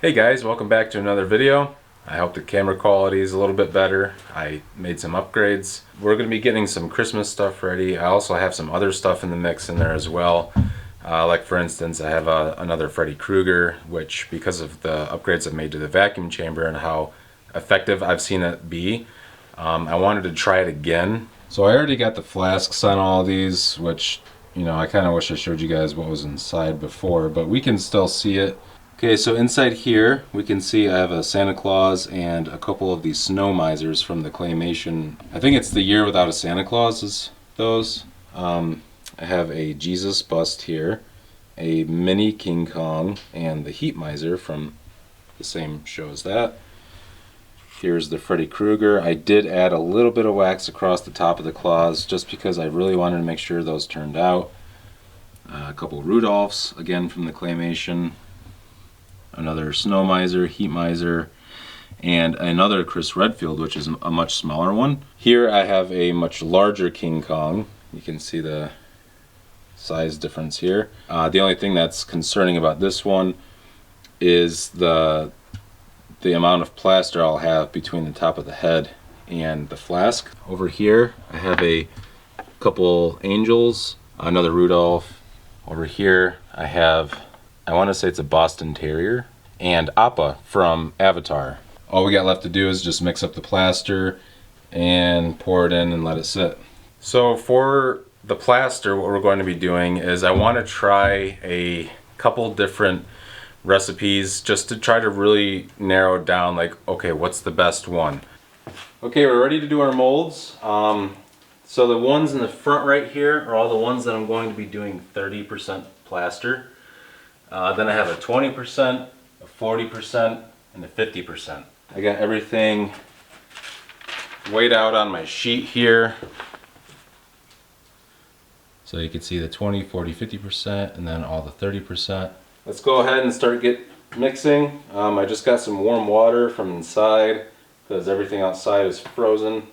Hey guys, welcome back to another video. I hope the camera quality is a little bit better. I made some upgrades. We're going to be getting some Christmas stuff ready. I also have some other stuff in the mix in there as well. Like for instance, I have another Freddy Krueger, which because of the upgrades I've made to the vacuum chamber and how effective I've seen it be, I wanted to try it again. So I already got the flasks on all these, which, you know, I kind of wish I showed you guys what was inside before, but we can still see it. Okay, so inside here we can see I have a Santa Claus and a couple of these snow misers from the claymation. I think it's the year without a Santa Claus is those. I have a Jesus bust here, a mini King Kong, and the heat miser from the same show as that. Here's the Freddy Krueger. I did add a little bit of wax across the top of the claws just because I really wanted to make sure those turned out. A couple Rudolphs, again from the claymation. Another snow miser, heat miser, and another Chris Redfield, which is a much smaller one. Here I have a much larger King Kong. You can see the size difference here. The only thing that's concerning about this one is the amount of plaster I'll have between the top of the head and the flask. Over here I have a couple angels, another Rudolph. Over here I have, I want to say it's a Boston Terrier, and Appa from Avatar. All we got left to do is just mix up the plaster and pour it in and let it sit. So for the plaster, what we're going to be doing is I want to try a couple different recipes just to try to really narrow down, like, okay, what's the best one? Okay, we're ready to do our molds. So the ones in the front right here are all the ones that I'm going to be doing 30% plaster. Then I have a 20%, a 40%, and a 50%. I got everything weighed out on my sheet here. So you can see the 20, 40, 50%, and then all the 30%. Let's go ahead and start mixing. I just got some warm water from inside because everything outside is frozen.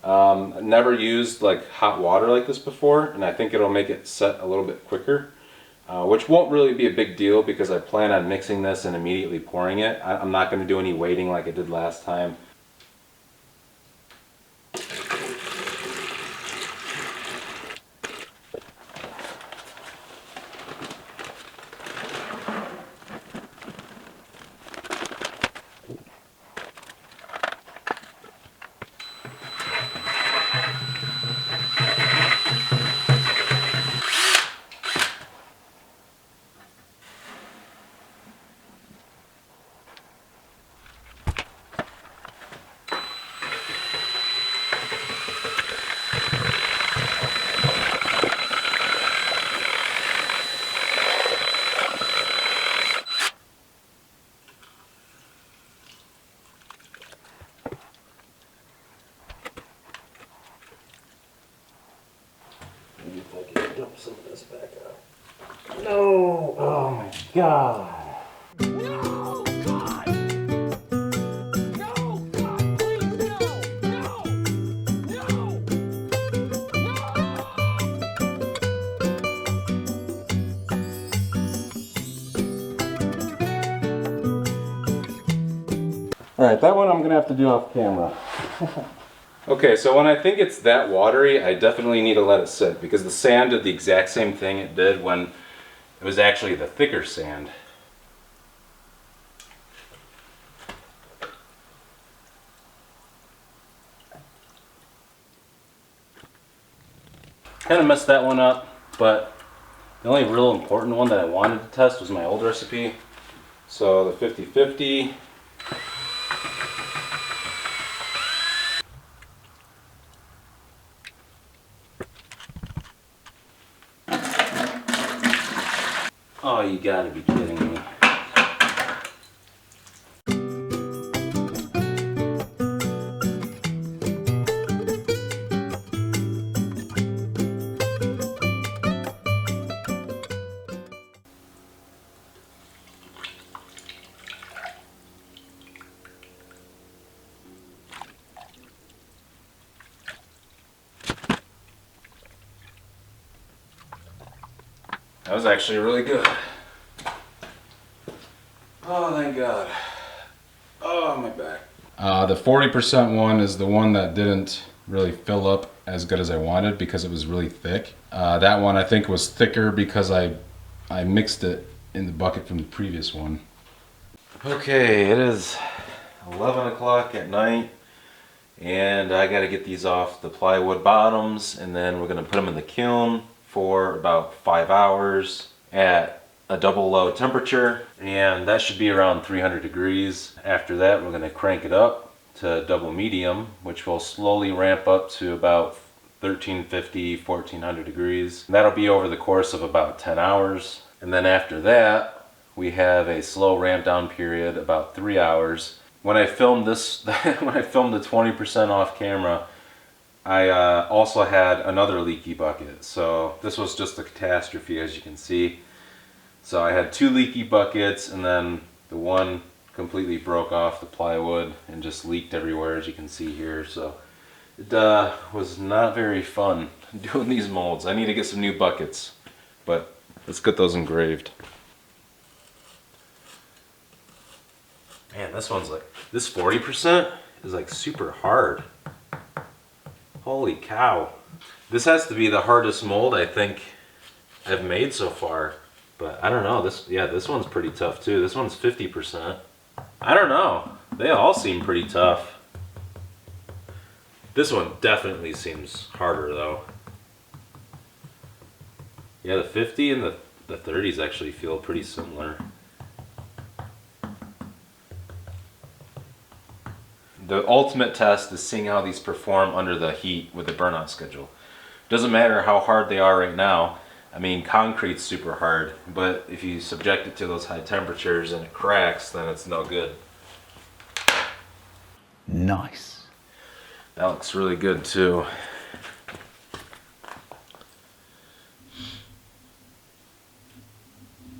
I've never used like hot water like this before, and I think it'll make it set a little bit quicker. Which won't really be a big deal because I plan on mixing this and immediately pouring it. I'm not going to do any waiting like I did last time. If I can dump some of this back out. No! Oh my god! No! God! No! God, please, no! No! Alright, that one I'm going to have to do off camera. Okay, so when I think it's that watery, I definitely need to let it sit because the sand did the exact same thing it did when it was actually the thicker sand. Kind of messed that one up, but the only real important one that I wanted to test was my old recipe. So the 50-50. Oh, you gotta be kidding me. That was actually really good. Oh, thank God. Oh, my back. The 40% one is the one that didn't really fill up as good as I wanted because it was really thick. That one I think was thicker because I mixed it in the bucket from the previous one. Okay, it is 11 o'clock at night and I got to get these off the plywood bottoms, and then we're going to put them in the kiln for about 5 hours at a double low temperature, and that should be around 300 degrees. After that, we're going to crank it up to double medium, which will slowly ramp up to about 1350, 1400 degrees. That'll be over the course of about 10 hours. And then after that, we have a slow ramp down period, about 3 hours. When I filmed this, when I filmed the 20% off camera, I also had another leaky bucket. So this was just a catastrophe, as you can see. So I had 2 leaky buckets, and then the one completely broke off the plywood and just leaked everywhere, as you can see here. So it was not very fun doing these molds. I need to get some new buckets, but let's get those engraved. Man, this one's like, this 40% is like super hard. Holy cow. This has to be the hardest mold I think I've made so far. But I don't know, this one's pretty tough too. This one's 50%. I don't know. They all seem pretty tough. This one definitely seems harder though. Yeah, the 50 and the 30s actually feel pretty similar. The ultimate test is seeing how these perform under the heat with the burnout schedule. Doesn't matter how hard they are right now. I mean, concrete's super hard, but if you subject it to those high temperatures and it cracks, then it's no good. Nice. That looks really good too.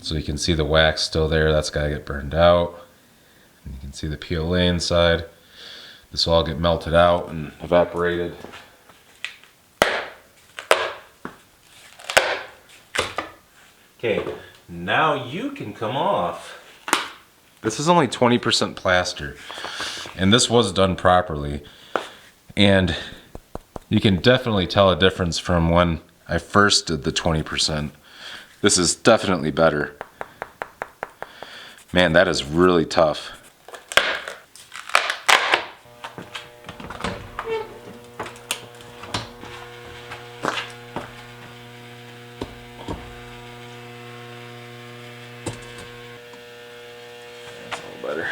So you can see the wax still there. That's got to get burned out. And you can see the PLA inside. This will all get melted out and evaporated. Okay, now you can come off. This is only 20% plaster, and this was done properly. And you can definitely tell a difference from when I first did the 20%. This is definitely better. Man, that is really tough. Better.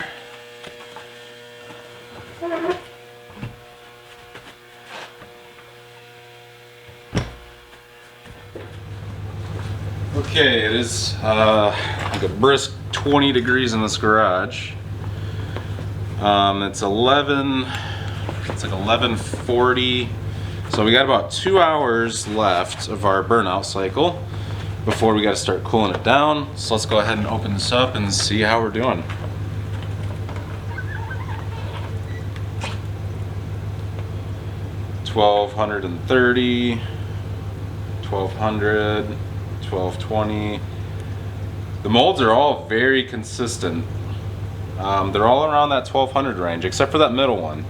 Okay, it is like a brisk 20 degrees in this garage. It's like 11:40. So we got about 2 hours left of our burnout cycle before we got to start cooling it down. So let's go ahead and open this up and see how we're doing. $1,230, $1,200, $1,220. The molds are all very consistent. They're all around that 1,200 range, except for that middle one.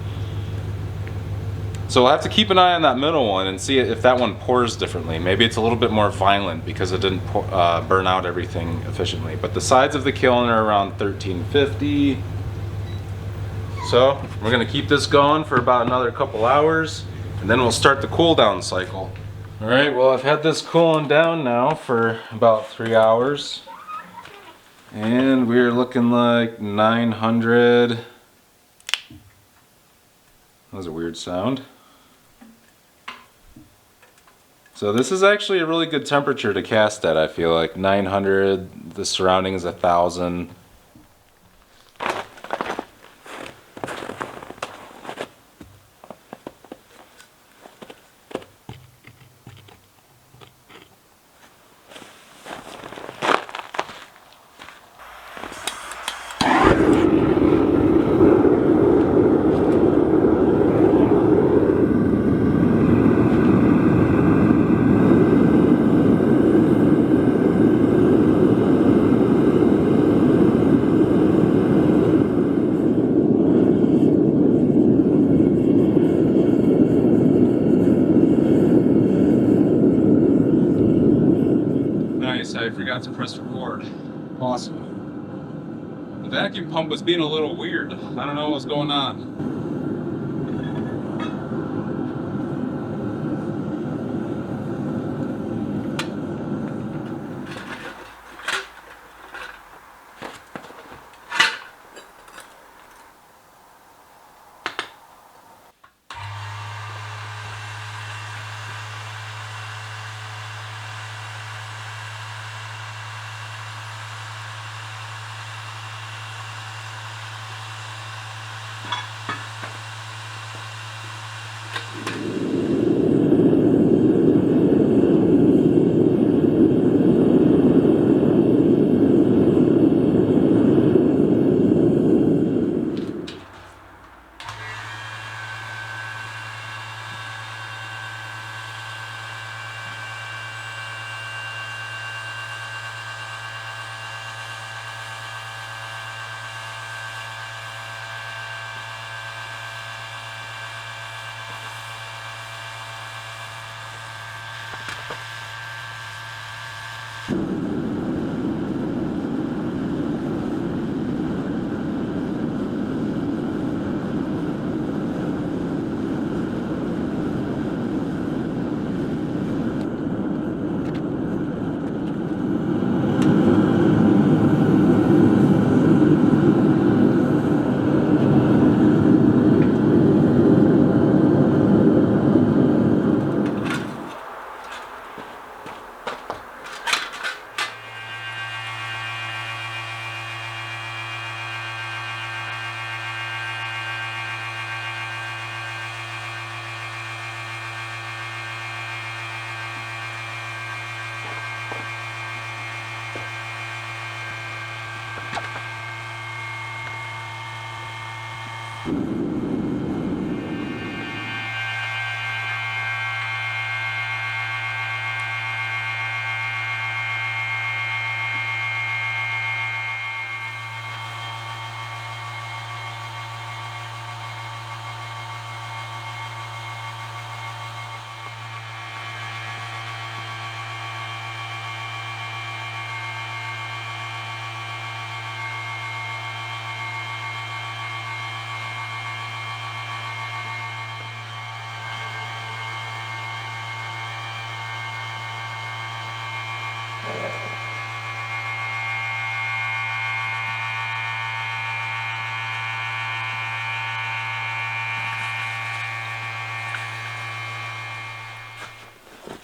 So we'll have to keep an eye on that middle one and see if that one pours differently. Maybe it's a little bit more violent because it didn't burn out everything efficiently. But the sides of the kiln are around 1,350. So we're gonna keep this going for about another couple hours, and then we'll start the cool down cycle. All right, well, I've had this cooling down now for about 3 hours, and we're looking like 900. That was a weird sound. So this is actually a really good temperature to cast at. I feel like 900, the surrounding is 1,000. Awesome. The vacuum pump was being a little weird. I don't know what's going on.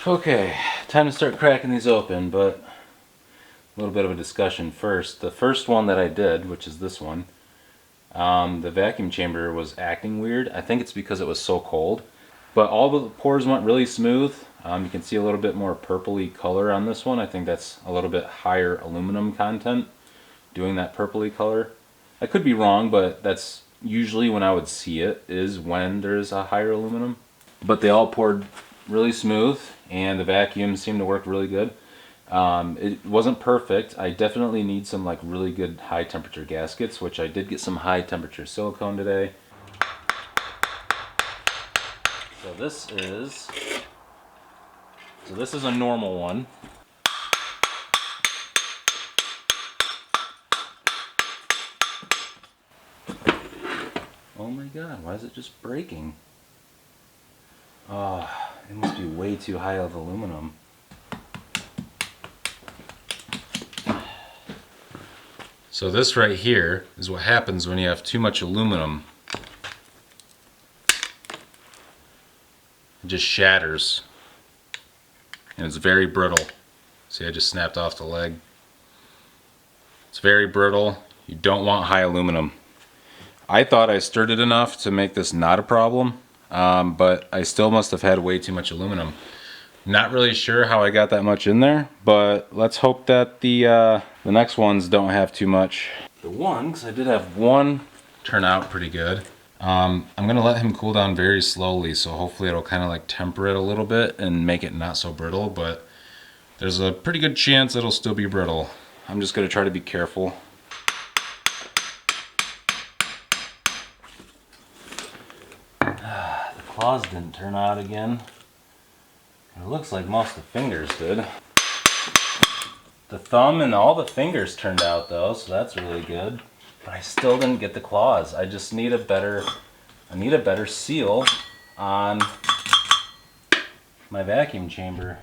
Okay, time to start cracking these open, but a little bit of a discussion first. The first one that I did, which is this one, the vacuum chamber was acting weird. I think it's because it was so cold, but all the pores went really smooth. You can see a little bit more purpley color on this one. I think that's a little bit higher aluminum content doing that purpley color. I could be wrong, but that's usually when I would see it, is when there's a higher aluminum. But they all poured really smooth and the vacuum seemed to work really good. It wasn't perfect. I definitely need some like really good high temperature gaskets, which I did get some high temperature silicone today. So this is a normal one. Oh my god, why is it just breaking? Oh, it must be way too high of aluminum. So this right here is what happens when you have too much aluminum. It just shatters. And it's very brittle. See, I just snapped off the leg. It's very brittle. You don't want high aluminum. I thought I stirred it enough to make this not a problem. But I still must have had way too much aluminum. Not really sure how I got that much in there, but let's hope that the next ones don't have too much. The one, because I did have one turn out pretty good. I'm gonna let him cool down very slowly, so hopefully it'll kind of like temper it a little bit and make it not so brittle, but there's a pretty good chance it'll still be brittle. I'm just gonna try to be careful. The claws didn't turn out again. It looks like most of the fingers did. The thumb and all the fingers turned out though, so that's really good. But I still didn't get the claws. I just need a better seal on my vacuum chamber.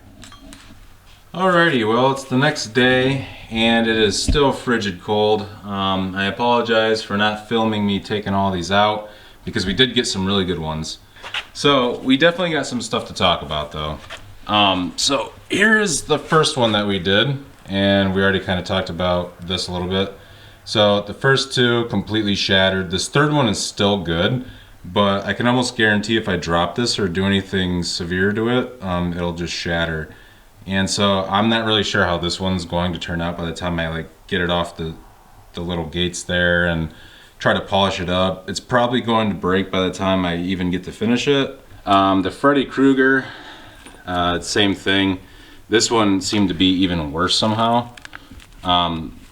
Alrighty, well, it's the next day and it is still frigid cold. I apologize for not filming me taking all these out because we did get some really good ones. So we definitely got some stuff to talk about though. So here's the first one that we did, and we already kind of talked about this a little bit. So the first two completely shattered. This third one is still good, but I can almost guarantee if I drop this or do anything severe to it, it'll just shatter. And so I'm not really sure how this one's going to turn out by the time I like get it off the little gates there and try to polish it up. It's probably going to break by the time I even get to finish it. The Freddy Krueger, same thing. This one seemed to be even worse somehow.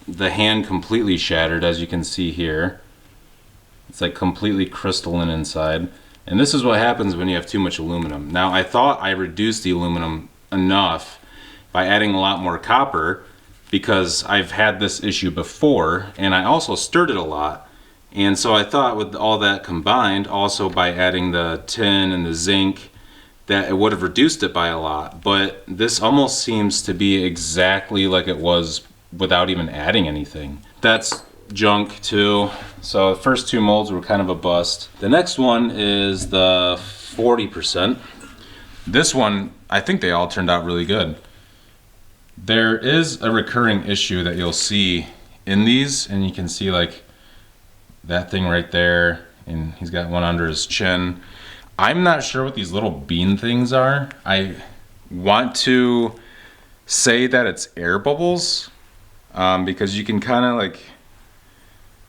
The hand completely shattered, as you can see here. It's like completely crystalline inside. And this is what happens when you have too much aluminum. Now I thought I reduced the aluminum enough by adding a lot more copper because I've had this issue before, and I also stirred it a lot. And so I thought with all that combined, also by adding the tin and the zinc, that it would have reduced it by a lot. But this almost seems to be exactly like it was without even adding anything. That's junk too. So the first two molds were kind of a bust. The next one is the 40%. This one, I think they all turned out really good. There is a recurring issue that you'll see in these, and you can see like that thing right there, and he's got one under his chin. I'm not sure what these little bean things are. I want to say that it's air bubbles, because you can kind of like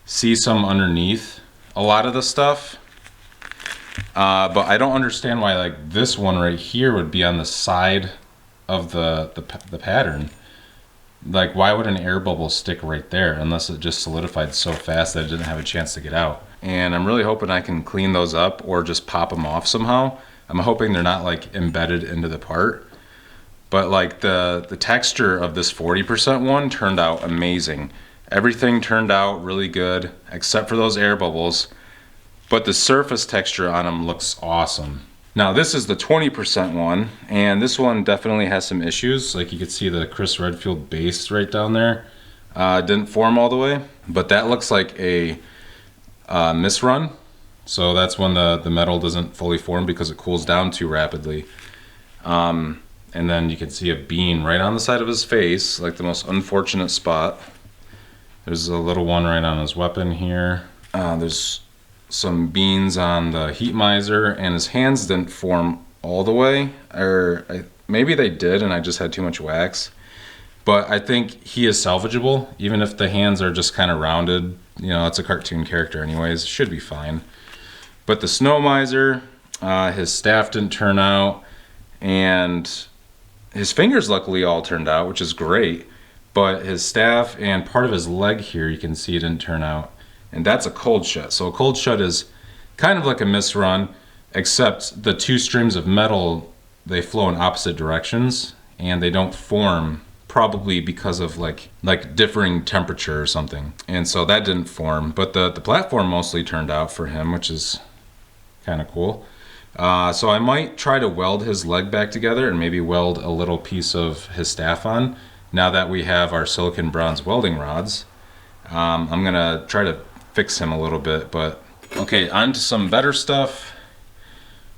see some underneath a lot of the stuff. But I don't understand why like this one right here would be on the side of the pattern. Like, why would an air bubble stick right there unless it just solidified so fast that it didn't have a chance to get out? And I'm really hoping I can clean those up or just pop them off somehow. I'm hoping they're not like embedded into the part. But like the texture of this 40% one turned out amazing. Everything turned out really good except for those air bubbles. But the surface texture on them looks awesome. Now this is the 20% one, and this one definitely has some issues. Like you could see the Chris Redfield base right down there. Didn't form all the way, but that looks like a misrun. So that's when the metal doesn't fully form because it cools down too rapidly. And then you can see a bean right on the side of his face, like the most unfortunate spot. There's a little one right on his weapon here. There's some beans on the heat miser, and his hands didn't form all the way, or maybe they did and I just had too much wax. But I think he is salvageable, even if the hands are just kind of rounded. You know, it's a cartoon character anyways, it should be fine. But the snow miser, his staff didn't turn out, and his fingers luckily all turned out, which is great. But his staff and part of his leg here, you can see it didn't turn out. And that's a cold shut. So a cold shut is kind of like a misrun, except the two streams of metal, they flow in opposite directions and they don't form, probably because of like differing temperature or something. And so that didn't form, but the platform mostly turned out for him, which is kind of cool. So I might try to weld his leg back together and maybe weld a little piece of his staff on now that we have our silicon bronze welding rods. I'm gonna try to fix him a little bit, but okay, on to some better stuff.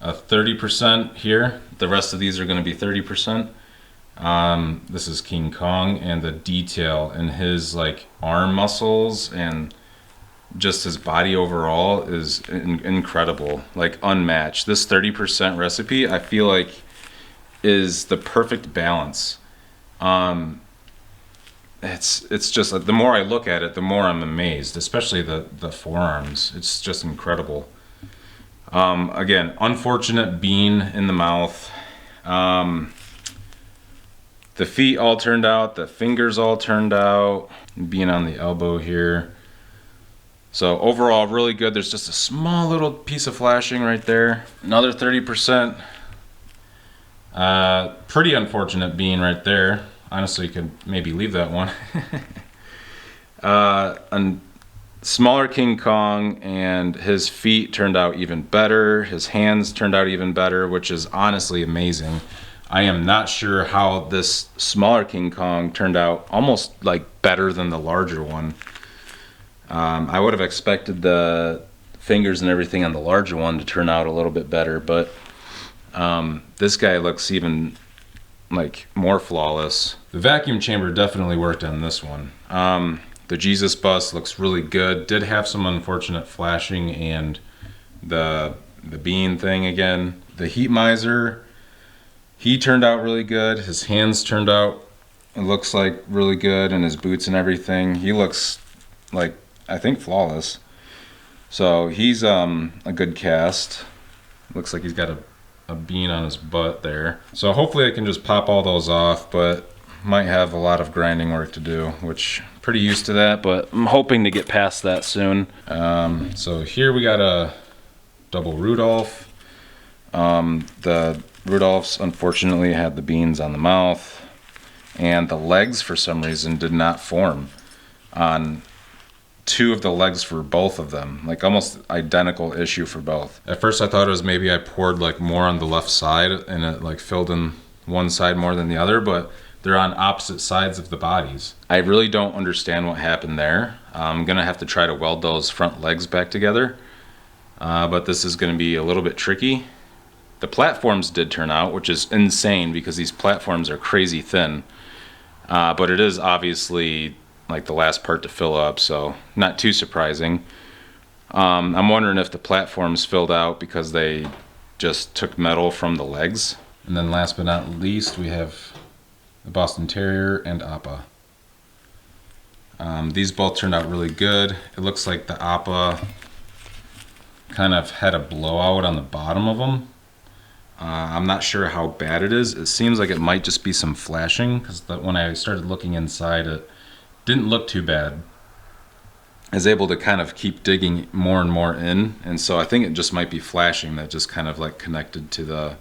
30% here. The rest of these are going to be 30%. This is King Kong, and the detail in his like arm muscles and just his body overall is incredible, like unmatched. This 30% recipe I feel like is the perfect balance. It's just like, the more I look at it, the more I'm amazed, especially the forearms. It's just incredible. Again, unfortunate bean in the mouth. The feet all turned out, the fingers all turned out, being on the elbow here. So overall, really good. There's just a small little piece of flashing right there. Another 30%. Pretty unfortunate bean right there. Honestly, you could maybe leave that one. A smaller King Kong, and his feet turned out even better. His hands turned out even better, which is honestly amazing. I am not sure how this smaller King Kong turned out almost like better than the larger one. I would have expected the fingers and everything on the larger one to turn out a little bit better, but this guy looks even like more flawless. The vacuum chamber definitely worked on this one. The Jesus bust looks really good. Did have some unfortunate flashing and the bean thing again. The heat miser, he turned out really good. His hands turned out, it looks like, really good, and his boots and everything. He looks like, I think, flawless. So he's a good cast. Looks like he's got a bean on his butt there. So hopefully I can just pop all those off, but might have a lot of grinding work to do, which I'm pretty used to that, but I'm hoping to get past that soon. So here we got a double Rudolph. The Rudolphs unfortunately had the beans on the mouth, and the legs for some reason did not form on two of the legs for both of them, like almost identical issue for both. At first I thought it was maybe I poured like more on the left side and it like filled in one side more than the other, but they're on opposite sides of the bodies. I really don't understand what happened there. I'm gonna have to try to weld those front legs back together, but this is gonna be a little bit tricky. The platforms did turn out, which is insane because these platforms are crazy thin, but it is obviously like the last part to fill up, so not too surprising. I'm wondering if the platforms filled out because they just took metal from the legs. And then last but not least, we have the Boston Terrier and Appa. These both turned out really good. It looks like the Appa kind of had a blowout on the bottom of them. I'm not sure how bad it is. It seems like it might just be some flashing, because when I started looking inside, it didn't look too bad. I was able to kind of keep digging more and more in, and so I think it just might be flashing that just kind of like connected to the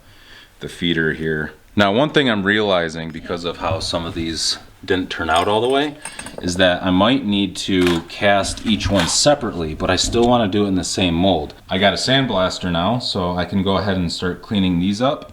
feeder here. Now, one thing I'm realizing because of how some of these didn't turn out all the way is that I might need to cast each one separately, but I still want to do it in the same mold. I got a sandblaster now, so I can go ahead and start cleaning these up.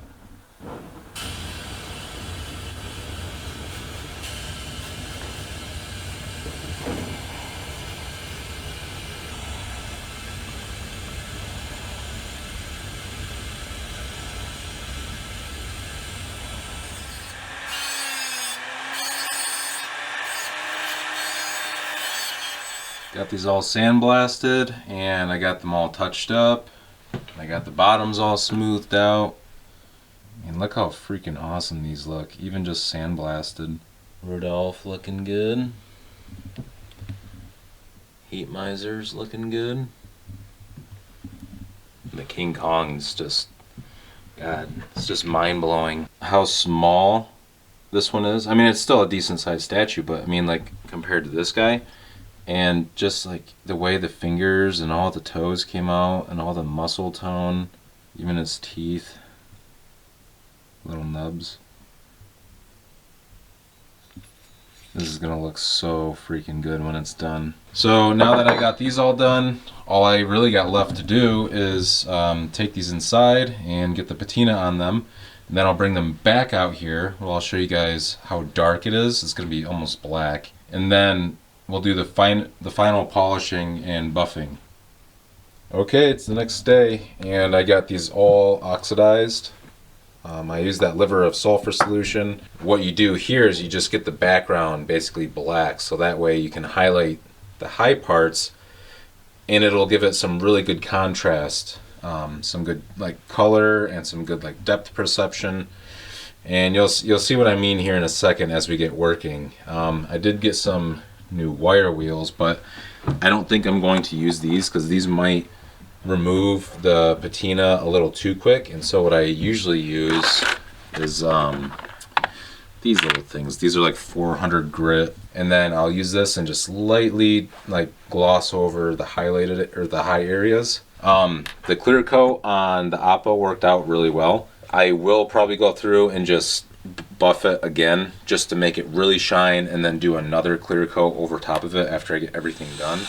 Got these all sandblasted, and I got them all touched up. I got the bottoms all smoothed out. And look how freaking awesome these look, even just sandblasted. Rudolph looking good. Heat miser's looking good. And the King Kong's just, God, it's just mind-blowing how small this one is. I mean, it's still a decent sized statue, but I mean, like, compared to this guy, and just like the way the fingers and all the toes came out and all the muscle tone, even his teeth, little nubs. This is gonna look so freaking good when it's done. So now that I got these all done, all I really got left to do is take these inside and get the patina on them, and then I'll bring them back out here. Well, I'll show you guys how dark it is. It's gonna be almost black, and then we'll do the final polishing and buffing. Okay, it's the next day, and I got these all oxidized. I used that liver of sulfur solution. What you do here is you just get the background basically black, so that way you can highlight the high parts, and it'll give it some really good contrast, some good like color and some good like depth perception. And you'll see what I mean here in a second as we get working. I did get some new wire wheels, but I don't think I'm going to use these because these might remove the patina a little too quick. And so what I usually use is these little things. These are like 400 grit, and then I'll use this and just lightly like gloss over the highlighted or the high areas. The clear coat on the Appa worked out really well. I will probably go through and just buff it again just to make it really shine, and then do another clear coat over top of it after I get everything done.